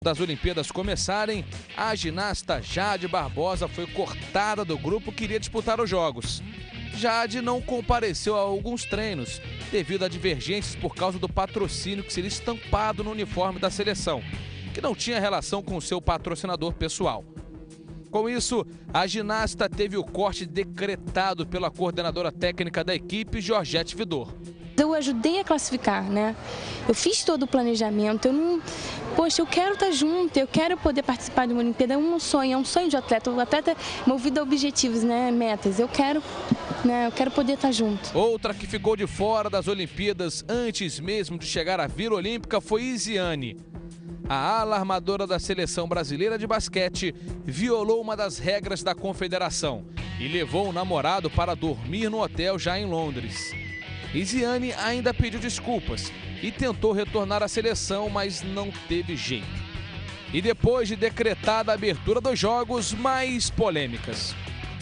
Das Olimpíadas começarem, a ginasta Jade Barbosa foi cortada do grupo que iria disputar os Jogos. Jade não compareceu a alguns treinos, devido a divergências por causa do patrocínio que seria estampado no uniforme da seleção, que não tinha relação com o seu patrocinador pessoal. Com isso, a ginasta teve o corte decretado pela coordenadora técnica da equipe, Georgette Vidor. Eu ajudei a classificar, né? Eu fiz todo o planejamento, eu quero estar junto, eu quero poder participar de uma Olimpíada, é um sonho de atleta. O atleta é movido a objetivos, né? Metas, eu quero poder estar junto. Outra que ficou de fora das Olimpíadas antes mesmo de chegar à Vila Olímpica foi Isiane. A ala armadora da seleção brasileira de basquete violou uma das regras da confederação e levou o namorado para dormir no hotel já em Londres. Isiane ainda pediu desculpas e tentou retornar à seleção, mas não teve jeito. E depois de decretada a abertura dos Jogos, mais polêmicas.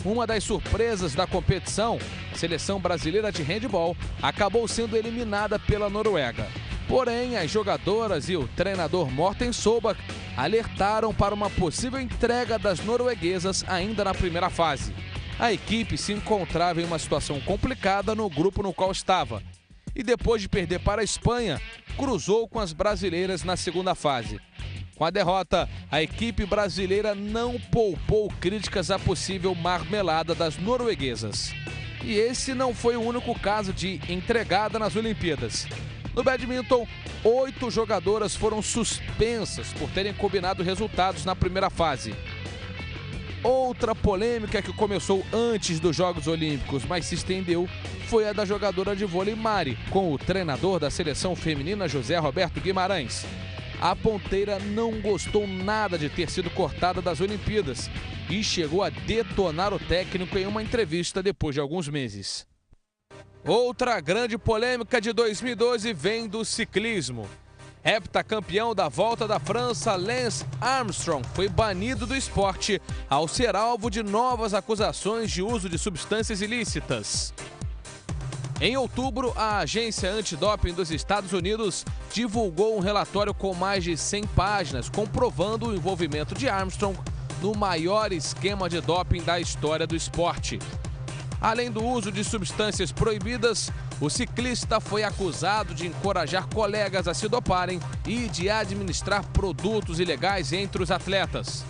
Uma das surpresas da competição, a seleção brasileira de handebol, acabou sendo eliminada pela Noruega. Porém, as jogadoras e o treinador Morten Solberg alertaram para uma possível entrega das norueguesas ainda na primeira fase. A equipe se encontrava em uma situação complicada no grupo no qual estava. E depois de perder para a Espanha, cruzou com as brasileiras na segunda fase. Com a derrota, a equipe brasileira não poupou críticas à possível marmelada das norueguesas. E esse não foi o único caso de entregada nas Olimpíadas. No badminton, 8 jogadoras foram suspensas por terem combinado resultados na primeira fase. Outra polêmica que começou antes dos Jogos Olímpicos, mas se estendeu, foi a da jogadora de vôlei Mari, com o treinador da seleção feminina José Roberto Guimarães. A ponteira não gostou nada de ter sido cortada das Olimpíadas e chegou a detonar o técnico em uma entrevista depois de alguns meses. Outra grande polêmica de 2012 vem do ciclismo. Heptacampeão da Volta da França, Lance Armstrong, foi banido do esporte ao ser alvo de novas acusações de uso de substâncias ilícitas. Em outubro, a agência antidoping dos Estados Unidos divulgou um relatório com mais de 100 páginas comprovando o envolvimento de Armstrong no maior esquema de doping da história do esporte. Além do uso de substâncias proibidas, o ciclista foi acusado de encorajar colegas a se doparem e de administrar produtos ilegais entre os atletas.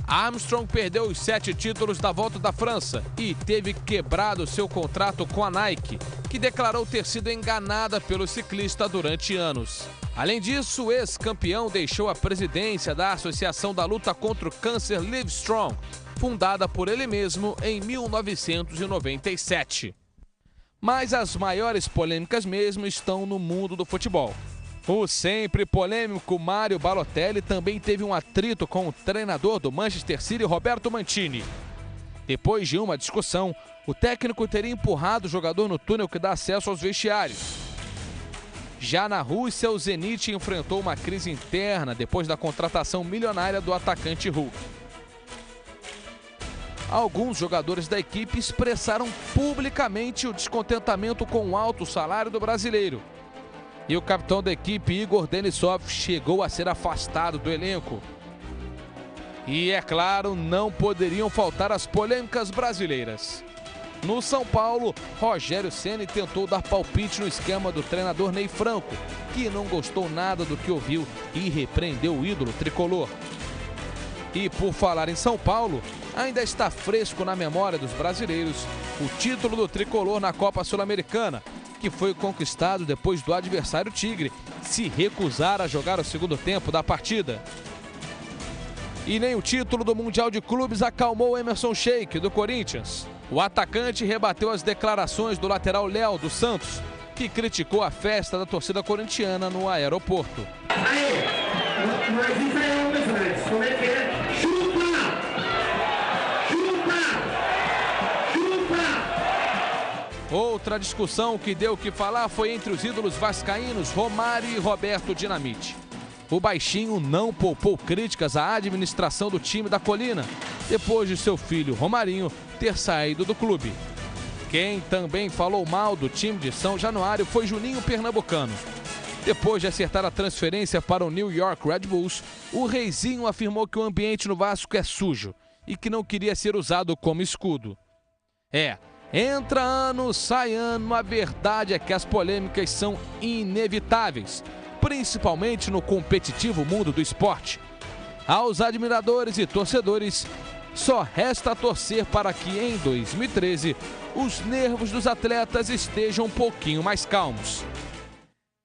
Armstrong perdeu os 7 títulos da Volta da França e teve quebrado seu contrato com a Nike, que declarou ter sido enganada pelo ciclista durante anos. Além disso, o ex-campeão deixou a presidência da Associação da Luta contra o Câncer Livestrong, fundada por ele mesmo em 1997. Mas as maiores polêmicas mesmo estão no mundo do futebol. O sempre polêmico Mario Balotelli também teve um atrito com o treinador do Manchester City, Roberto Mancini. Depois de uma discussão, o técnico teria empurrado o jogador no túnel que dá acesso aos vestiários. Já na Rússia, o Zenit enfrentou uma crise interna depois da contratação milionária do atacante Hulk. Alguns jogadores da equipe expressaram publicamente o descontentamento com o alto salário do brasileiro. E o capitão da equipe, Igor Denisov, chegou a ser afastado do elenco. E, é claro, não poderiam faltar as polêmicas brasileiras. No São Paulo, Rogério Ceni tentou dar palpite no esquema do treinador Ney Franco, que não gostou nada do que ouviu e repreendeu o ídolo tricolor. E por falar em São Paulo, ainda está fresco na memória dos brasileiros o título do tricolor na Copa Sul-Americana, que foi conquistado depois do adversário Tigre se recusar a jogar o segundo tempo da partida. E nem o título do Mundial de Clubes acalmou Emerson Sheik, do Corinthians. O atacante rebateu as declarações do lateral Léo, do Santos, que criticou a festa da torcida corintiana no aeroporto. Mas ensaiamos antes, como é que é? Chupa! Chupa! Chupa! Outra discussão que deu o que falar foi entre os ídolos vascaínos Romário e Roberto Dinamite. O baixinho não poupou críticas à administração do time da Colina, depois de seu filho Romarinho ter saído do clube. Quem também falou mal do time de São Januário foi Juninho Pernambucano. Depois de acertar a transferência para o New York Red Bulls, o Reizinho afirmou que o ambiente no Vasco é sujo e que não queria ser usado como escudo. Entra ano, sai ano, a verdade é que as polêmicas são inevitáveis, principalmente no competitivo mundo do esporte. Aos admiradores e torcedores, só resta torcer para que em 2013 os nervos dos atletas estejam um pouquinho mais calmos.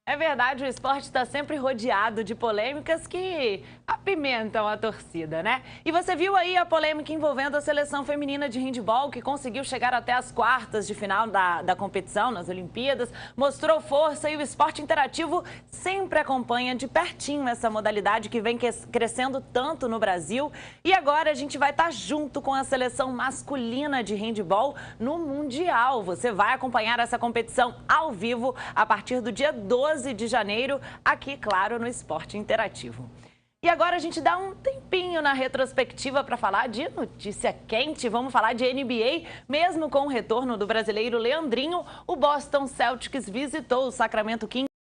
É verdade, o esporte está sempre rodeado de polêmicas que apimentam a torcida, né? E você viu aí a polêmica envolvendo a seleção feminina de handebol, que conseguiu chegar até as quartas de final da competição nas Olimpíadas, mostrou força e o esporte interativo sempre acompanha de pertinho essa modalidade que vem crescendo tanto no Brasil. E agora a gente vai estar junto com a seleção masculina de handebol no Mundial. Você vai acompanhar essa competição ao vivo a partir do dia 12 de janeiro, aqui, claro, no Esporte Interativo. E agora a gente dá um tempinho na retrospectiva para falar de notícia quente. Vamos falar de NBA. Mesmo com o retorno do brasileiro Leandrinho, o Boston Celtics visitou o Sacramento Kings